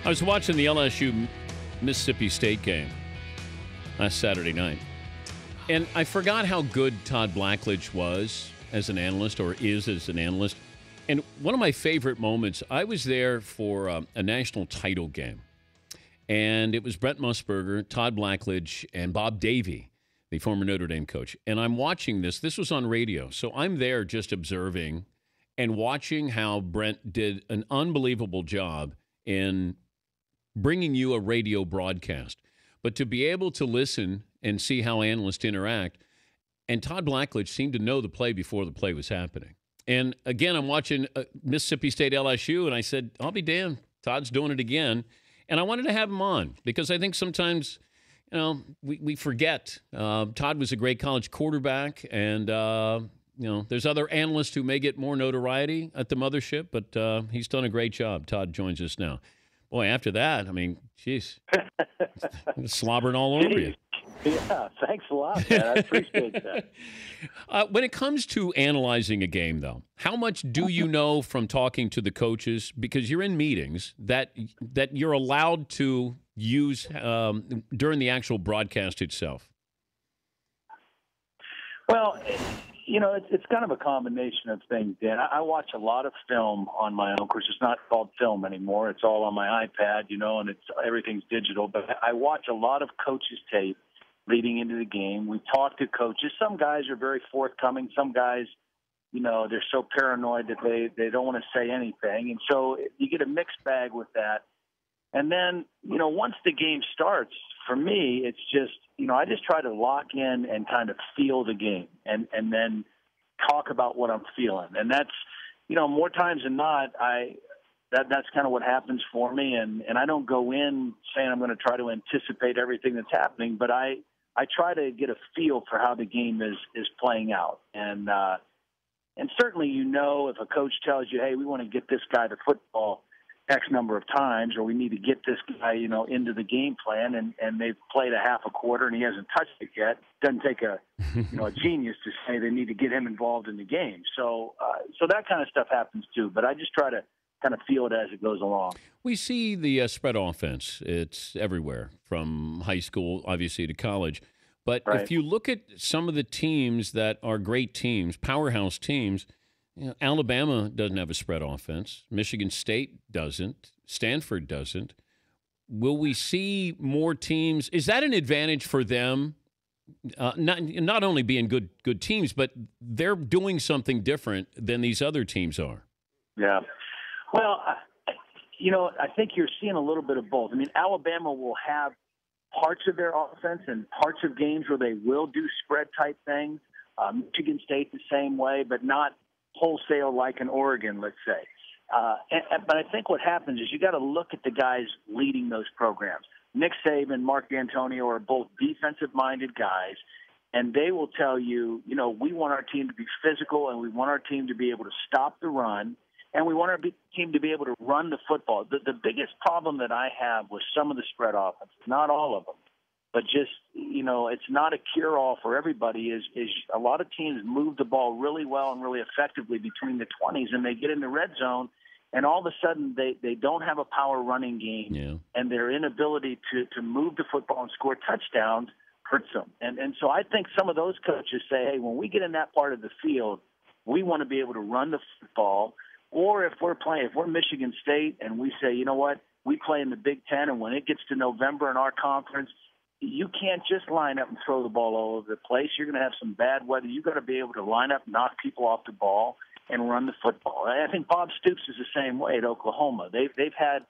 I was watching the LSU Mississippi State game last Saturday night, and I forgot how good Todd Blackledge was as an analyst, or is as an analyst. And one of my favorite moments, I was there for a national title game, and it was Brent Musburger, Todd Blackledge, and Bob Davie, the former Notre Dame coach. And I'm watching this. This was on radio, so I'm there just observing and watching how Brent did an unbelievable job in bringing you a radio broadcast. But to be able to listen and see how analysts interact, and Todd Blackledge seemed to know the play before the play was happening. And again, I'm watching Mississippi State LSU, and I said, I'll be damned, Todd's doing it again. And I wanted to have him on because I think sometimes, we forget. Todd was a great college quarterback, and, there's other analysts who may get more notoriety at the mothership, but he's done a great job. Todd joins us now. Boy, after that, I mean, jeez, slobbering all over you. Yeah, thanks a lot, man. I appreciate that. When it comes to analyzing a game, though, how much do you know from talking to the coaches? Because you're in meetings that you're allowed to use during the actual broadcast itself. Well, it's kind of a combination of things, Dan. I watch a lot of film on my own. Of course, it's not called film anymore. It's all on my iPad, and everything's digital. But I watch a lot of coaches' tape leading into the game. We talk to coaches. Some guys are very forthcoming. Some guys, they're so paranoid that they don't want to say anything. And so you get a mixed bag with that. And then, once the game starts, for me, it's just, I just try to lock in and kind of feel the game and then talk about what I'm feeling. And that's, more times than not, that's kind of what happens for me. And I don't go in saying I'm going to try to anticipate everything that's happening, but I try to get a feel for how the game is playing out. And certainly, if a coach tells you, hey, we want to get this guy to football X number of times, or we need to get this guy, into the game plan, and they've played a half a quarter and he hasn't touched it yet. Doesn't take a genius to say they need to get him involved in the game. So that kind of stuff happens too. But I just try to kind of feel it as it goes along. We see the spread offense. It's everywhere from high school, obviously, to college. But right. If you look at some of the teams that are great teams, powerhouse teams, Alabama doesn't have a spread offense. Michigan State doesn't. Stanford doesn't. Will we see more teams? Is that an advantage for them? Not only being good teams, but they're doing something different than these other teams are. Yeah. Well, I think you're seeing a little bit of both. I mean, Alabama will have parts of their offense and parts of games where they will do spread-type things. Michigan State the same way, but not wholesale like in Oregon, let's say. But I think what happens is you got to look at the guys leading those programs. Nick Saban, Mark D'Antonio are both defensive-minded guys, and they will tell you, we want our team to be physical, and we want our team to be able to stop the run, and we want our team to be able to run the football. The biggest problem that I have with some of the spread offenses, not all of them, but just, it's not a cure-all for everybody, is a lot of teams move the ball really well and really effectively between the 20s, and they get in the red zone, and all of a sudden they don't have a power running game, and their inability to move the football and score touchdowns hurts them. And so I think some of those coaches say, hey, when we get in that part of the field, we want to be able to run the football. Or if we're Michigan State and we say, you know what, we play in the Big Ten, and when it gets to November in our conference, you can't just line up and throw the ball all over the place. You're going to have some bad weather. You've got to be able to line up, knock people off the ball, and run the football. I think Bob Stoops is the same way at Oklahoma. They've had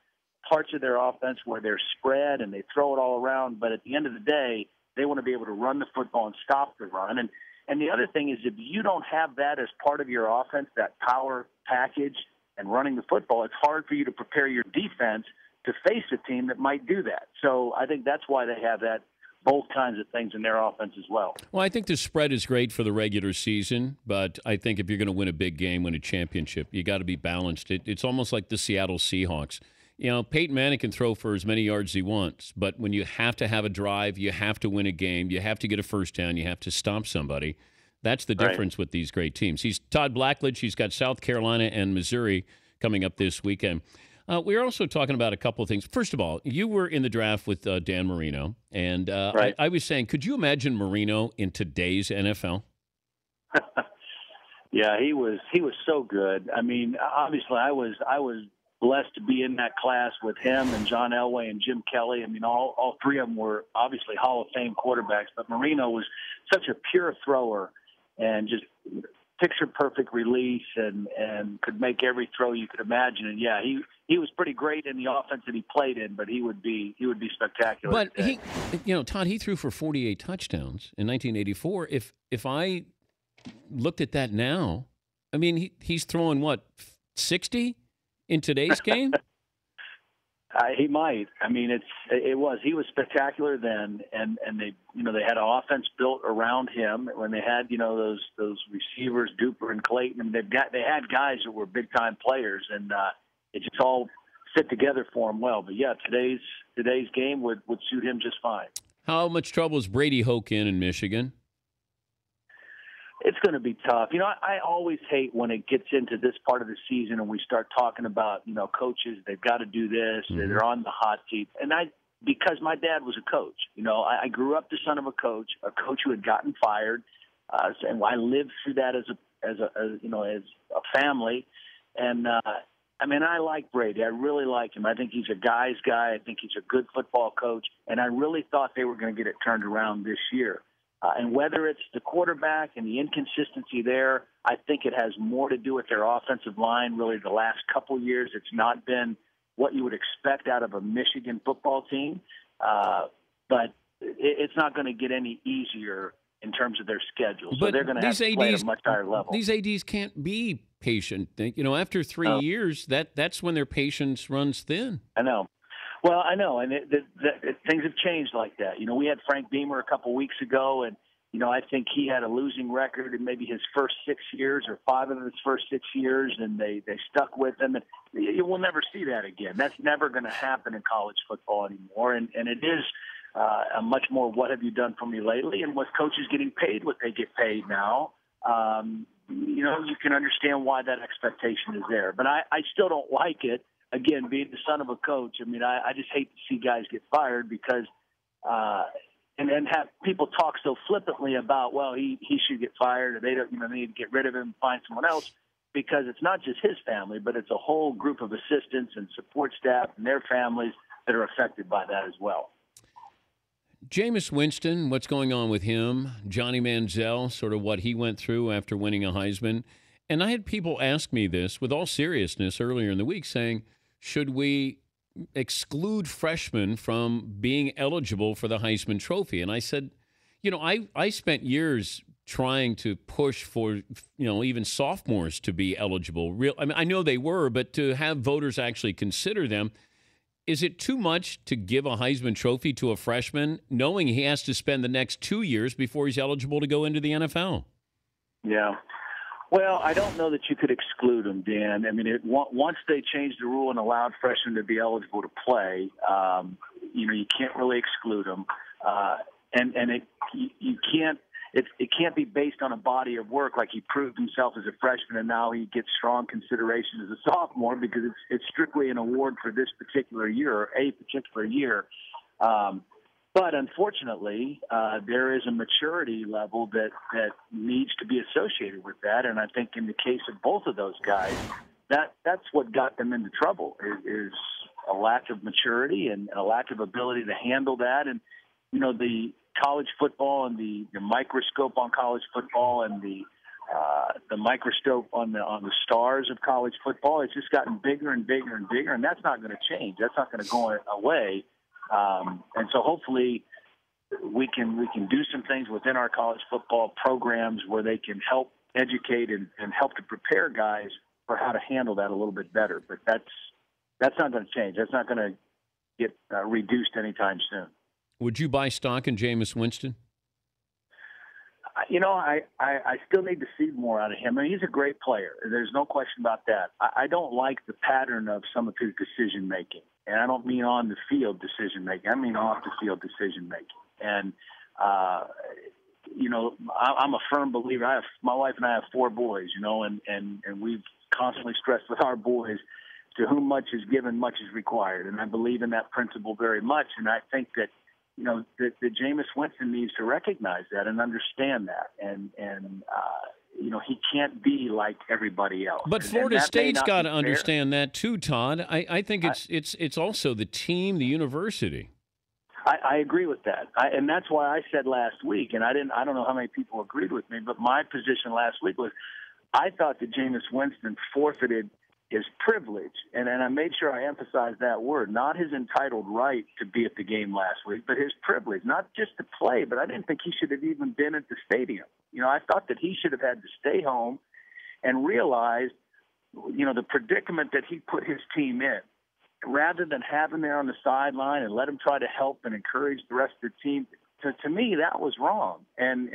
parts of their offense where they're spread and they throw it all around, but at the end of the day, they want to be able to run the football and stop the run. And the other thing is, if you don't have that as part of your offense, that power package and running the football, it's hard for you to prepare your defense to face a team that might do that. So I think that's why they have that, both kinds of things in their offense as well. Well, I think the spread is great for the regular season, but I think if you're going to win a big game, win a championship, you got to be balanced. It's almost like the Seattle Seahawks. Peyton Manning can throw for as many yards as he wants, but when you have to have a drive, you have to win a game, you have to get a first down, you have to stop somebody. That's the difference with these great teams. He's Todd Blackledge. He's got South Carolina and Missouri coming up this weekend. We were also talking about a couple of things. First of all, you were in the draft with Dan Marino, and Right. I was saying, could you imagine Marino in today's NFL? Yeah, he was so good. I mean, obviously, I was blessed to be in that class with him and John Elway and Jim Kelly. I mean, all three of them were obviously Hall of Fame quarterbacks, but Marino was such a pure thrower and just picture-perfect release and could make every throw you could imagine. And, yeah, he was pretty great in the offense that he played in, but he would be spectacular. But Todd, he threw for 48 touchdowns in 1984. If I looked at that now, I mean, he's throwing, 60 in today's game? He might. I mean, he was spectacular then, and they had an offense built around him when they had those receivers Duper and Clayton. I mean, they had guys that were big time players, and it just all fit together for him well. But yeah, today's game would suit him just fine. How much trouble is Brady Hoke in Michigan? It's going to be tough. I always hate when it gets into this part of the season and we start talking about, coaches, they've got to do this, they're on the hot seat. And because my dad was a coach, I grew up the son of a coach who had gotten fired. And I lived through that as a family. And, I like Brady. I really like him. I think he's a guy's guy. I think he's a good football coach. And I really thought they were going to get it turned around this year. And whether it's the quarterback and the inconsistency there, I think it has more to do with their offensive line. Really, the last couple of years, it's not been what you would expect out of a Michigan football team. But it's not going to get any easier in terms of their schedule. So they're going to have to play at a much higher level. These ADs can't be patient. After 3 years, that's when their patience runs thin. I know. Well, I know, and things have changed like that. We had Frank Beamer a couple weeks ago, and I think he had a losing record in maybe his first 6 years or 5 of his first 6 years, and they stuck with him. And you will never see that again. That's never going to happen in college football anymore. And it is a much more what have you done for me lately, and with coaches getting paid what they get paid now, you can understand why that expectation is there. But I still don't like it. Again, being the son of a coach, I just hate to see guys get fired because and then have people talk so flippantly about, well, he should get fired, or they need to get rid of him and find someone else, because it's not just his family, but it's a whole group of assistants and support staff and their families that are affected by that as well. Jameis Winston, what's going on with him? Johnny Manziel, sort of what he went through after winning a Heisman. And I had people ask me this with all seriousness earlier in the week, saying, should we exclude freshmen from being eligible for the Heisman Trophy? And I said, I spent years trying to push for, even sophomores to be eligible. I know they were, but to have voters actually consider them. Is it too much to give a Heisman Trophy to a freshman, knowing he has to spend the next 2 years before he's eligible to go into the NFL? Yeah. Well, I don't know that you could exclude them, Dan. Once they changed the rule and allowed freshmen to be eligible to play, you can't really exclude them, you can't. It can't be based on a body of work like he proved himself as a freshman and now he gets strong consideration as a sophomore, because it's strictly an award for this particular year or a particular year. But unfortunately, there is a maturity level that needs to be associated with that. And I think in the case of both of those guys, that's what got them into trouble is a lack of maturity and a lack of ability to handle that. And, the college football and the microscope on college football and the microscope on the stars of college football, it's just gotten bigger and bigger and bigger. And that's not going to change. That's not going to go away. And so hopefully we can do some things within our college football programs where they can help educate and help to prepare guys for how to handle that a little bit better. But that's not going to change. That's not going to get reduced anytime soon. Would you buy stock in Jameis Winston? I still need to see more out of him. He's a great player. There's no question about that. I don't like the pattern of some of his decision making. And I don't mean on the field decision making. I mean off the field decision making. And, I'm a firm believer. My wife and I have 4 boys, and we've constantly stressed with our boys to whom much is given, much is required. And I believe in that principle very much. And I think that, that Jameis Winston needs to recognize that and understand that. And he can't be like everybody else. But Florida State's got to understand that too, Todd. I think it's also the team, the university. I agree with that, and that's why I said last week, and I don't know how many people agreed with me, but my position last week was I thought that Jameis Winston forfeited his privilege, and I made sure I emphasized that word, not his entitled right to be at the game last week, but his privilege, not just to play, but I didn't think he should have even been at the stadium. I thought that he should have had to stay home and realize, the predicament that he put his team in, rather than have him there on the sideline and let him try to help and encourage the rest of the team. To me, that was wrong and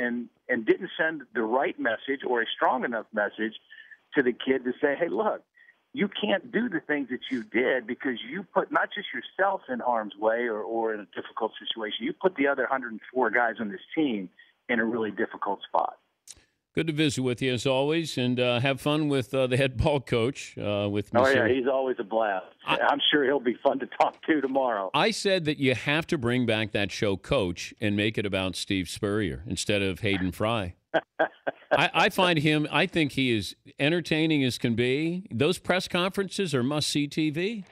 didn't send the right message or a strong enough message to the kid to say, hey, look, you can't do the things that you did because you put not just yourself in harm's way or in a difficult situation. You put the other 104 guys on this team in a really difficult spot. Good to visit with you as always, and have fun with the head ball coach. With Oh, yeah, he's always a blast. I'm sure he'll be fun to talk to tomorrow. I said that you have to bring back that show, Coach, and make it about Steve Spurrier instead of Hayden Fry. I think he is entertaining as can be. Those press conferences are must-see TV.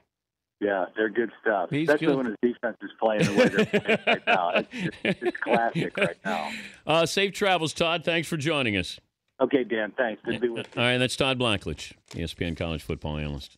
Yeah, they're good stuff, especially when his defense is playing the way they're playing right now. It's classic right now. Safe travels, Todd. Thanks for joining us. Okay, Dan, thanks. Good to be with you. All right, that's Todd Blackledge, ESPN college football analyst.